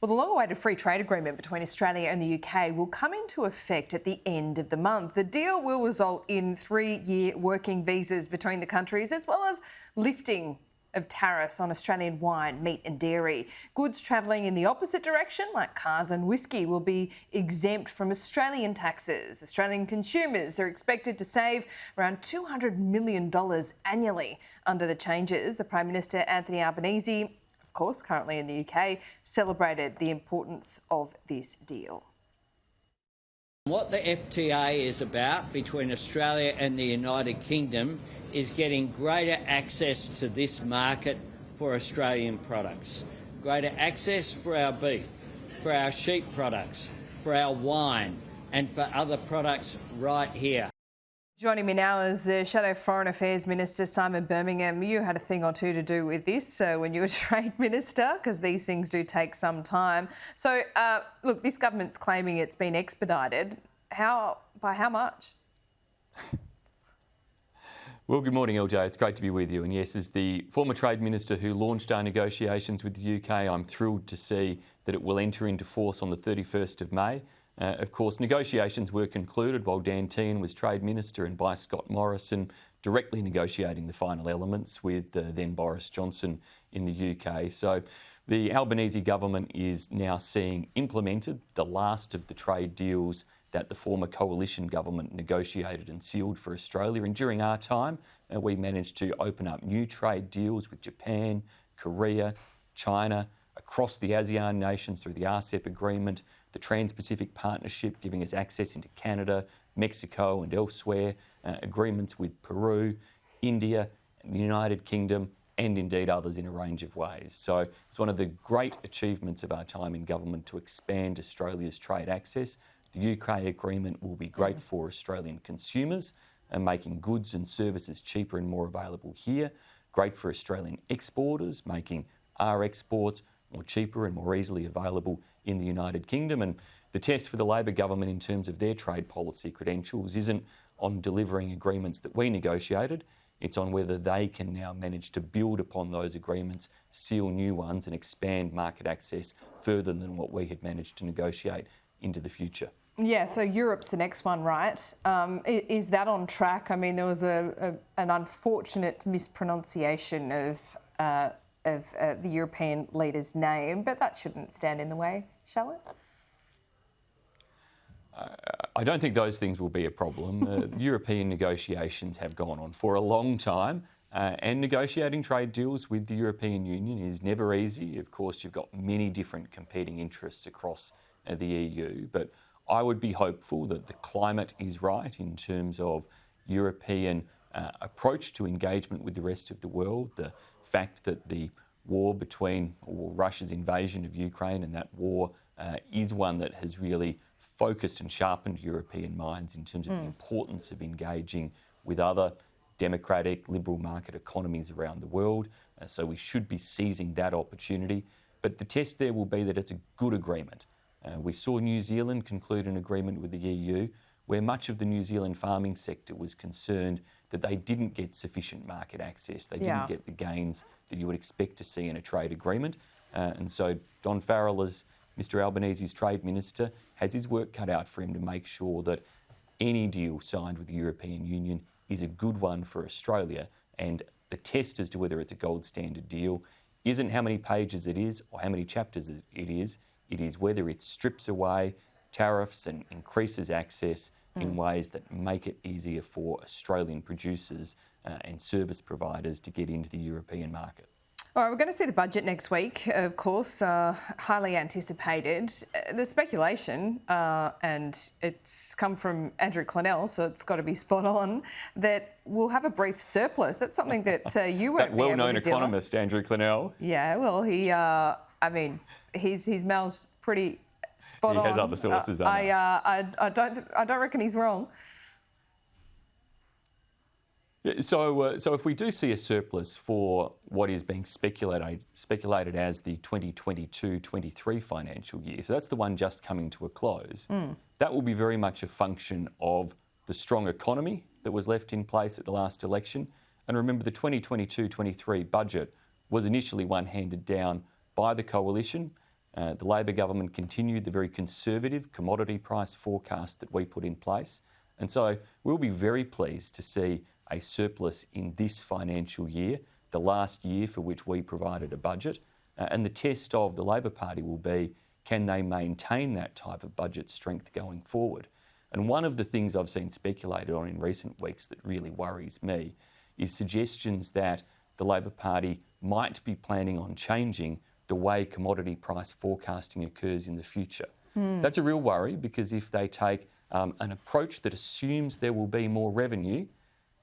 Well, the long-awaited free trade agreement between Australia and the UK will come into effect at the end of the month. The deal will result in 3-year working visas between the countries, as well as lifting of tariffs on Australian wine, meat and dairy. Goods travelling in the opposite direction, like cars and whisky, will be exempt from Australian taxes. Australian consumers are expected to save around $200 million annually under the changes. The Prime Minister, Anthony Albanese, of course, currently in the UK, celebrated the importance of this deal. What the FTA is about between Australia and the United Kingdom is getting greater access to this market for Australian products. Greater access for our beef, for our sheep products, for our wine and for other products right here. Joining me now is the Shadow Foreign Affairs Minister, Simon Birmingham. You had a thing or two to do with this when you were Trade Minister, because these things do take some time. So, look, this government's claiming it's been expedited. By how much? Well, good morning, LJ. It's great to be with you. And yes, as the former Trade Minister who launched our negotiations with the UK, I'm thrilled to see that it will enter into force on the 31st of May. Of course, negotiations were concluded while Dan Tehan was Trade Minister and by Scott Morrison directly negotiating the final elements with then Boris Johnson in the UK. So the Albanese government is now seeing implemented the last of the trade deals that the former coalition government negotiated and sealed for Australia. And during our time, we managed to open up new trade deals with Japan, Korea, China, across the ASEAN nations through the RCEP agreement, the Trans-Pacific Partnership giving us access into Canada, Mexico and elsewhere, agreements with Peru, India, the United Kingdom, and indeed others in a range of ways. So it's one of the great achievements of our time in government to expand Australia's trade access. The UK agreement will be great for Australian consumers and making goods and services cheaper and more available here. Great for Australian exporters, making our exports more cheaper and more easily available in the United Kingdom. And the test for the Labor government in terms of their trade policy credentials isn't on delivering agreements that we negotiated. It's on whether they can now manage to build upon those agreements, seal new ones and expand market access further than what we had managed to negotiate into the future. Yeah, so Europe's the next one, right? Is that on track? I mean, there was an unfortunate mispronunciation of the European leader's name, but that shouldn't stand in the way, shall it? I don't think those things will be a problem. European negotiations have gone on for a long time, and negotiating trade deals with the European Union is never easy. Of course, you've got many different competing interests across the EU, but I would be hopeful that the climate is right in terms of European approach to engagement with the rest of the world. The fact that the war Russia's invasion of Ukraine and that war is one that has really focused and sharpened European minds in terms of the importance of engaging with other democratic, liberal market economies around the world. So we should be seizing that opportunity. But the test there will be that it's a good agreement. We saw New Zealand conclude an agreement with the EU where much of the New Zealand farming sector was concerned that they didn't get sufficient market access. They didn't get the gains that you would expect to see in a trade agreement. And so Don Farrell, as Mr Albanese's Trade Minister, has his work cut out for him to make sure that any deal signed with the European Union is a good one for Australia. And the test as to whether it's a gold standard deal isn't how many pages it is or how many chapters it is. It is whether it strips away tariffs and increases access in ways that make it easier for Australian producers and service providers to get into the European market. All right, we're going to see the budget next week, of course, highly anticipated. The speculation, and it's come from Andrew Clennell, so it's got to be spot on, that we'll have a brief surplus. That's something that you wonon't that well-known economist, Andrew Clennell. Yeah, well, his mail's pretty spot on. He has other sources. I don't reckon he's wrong. So if we do see a surplus for what is being speculated as the 2022-23 financial year, so that's the one just coming to a close, that will be very much a function of the strong economy that was left in place at the last election. And remember, the 2022-23 budget was initially one handed down by the coalition. The Labor government continued the very conservative commodity price forecast that we put in place. And so we'll be very pleased to see a surplus in this financial year, the last year for which we provided a budget. And the test of the Labor Party will be, can they maintain that type of budget strength going forward? And one of the things I've seen speculated on in recent weeks that really worries me is suggestions that the Labor Party might be planning on changing the way commodity price forecasting occurs in the future. That's a real worry, because if they take an approach that assumes there will be more revenue,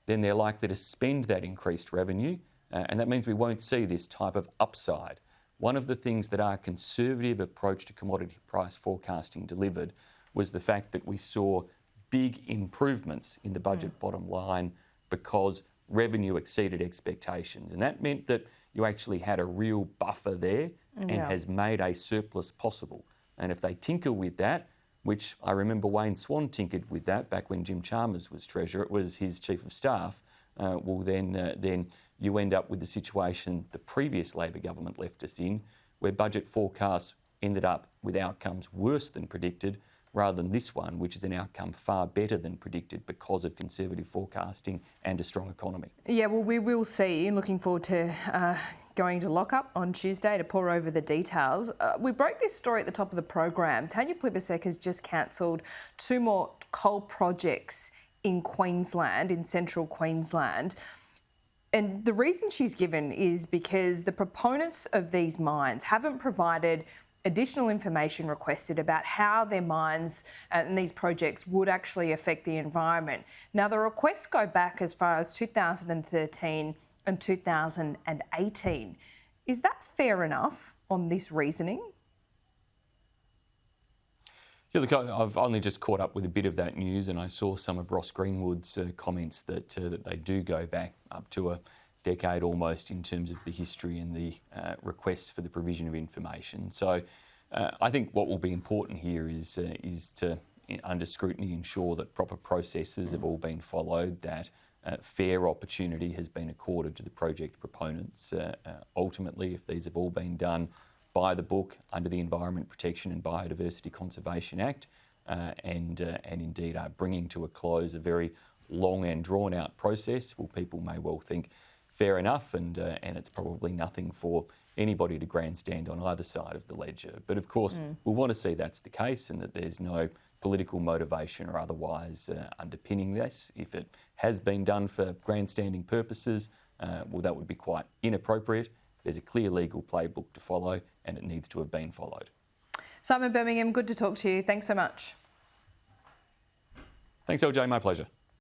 then they're likely to spend that increased revenue, and that means we won't see this type of upside. One of the things that our conservative approach to commodity price forecasting delivered was the fact that we saw big improvements in the budget bottom line because revenue exceeded expectations. And that meant that you actually had a real buffer there and has made a surplus possible. And if they tinker with that, which I remember Wayne Swan tinkered with that back when Jim Chalmers was Treasurer, it was his Chief of Staff, well then you end up with the situation the previous Labor government left us in, where budget forecasts ended up with outcomes worse than predicted, rather than this one, which is an outcome far better than predicted because of conservative forecasting and a strong economy. Yeah, well, we will see. Looking forward to going to lockup on Tuesday to pour over the details. We broke this story at the top of the program. Tanya Plibersek has just cancelled 2 more coal projects in Queensland, in central Queensland. And the reason she's given is because the proponents of these mines haven't provided additional information requested about how their mines and these projects would actually affect the environment. Now, the requests go back as far as 2013 and 2018. Is that fair enough on this reasoning? Yeah, look, I've only just caught up with a bit of that news, and I saw some of Ross Greenwood's comments that they do go back up to a decade almost in terms of the history and the requests for the provision of information. So I think what will be important here is to, under scrutiny, ensure that proper processes have all been followed, that fair opportunity has been accorded to the project proponents. Ultimately, if these have all been done by the book under the Environment Protection and Biodiversity Conservation Act, and indeed are bringing to a close a very long and drawn out process, well, people may well think fair enough, and it's probably nothing for anybody to grandstand on either side of the ledger. But of course, we want to see that's the case and that there's no political motivation or otherwise underpinning this. If it has been done for grandstanding purposes, well, that would be quite inappropriate. There's a clear legal playbook to follow, and it needs to have been followed. Simon Birmingham, good to talk to you. Thanks so much. Thanks, LJ. My pleasure.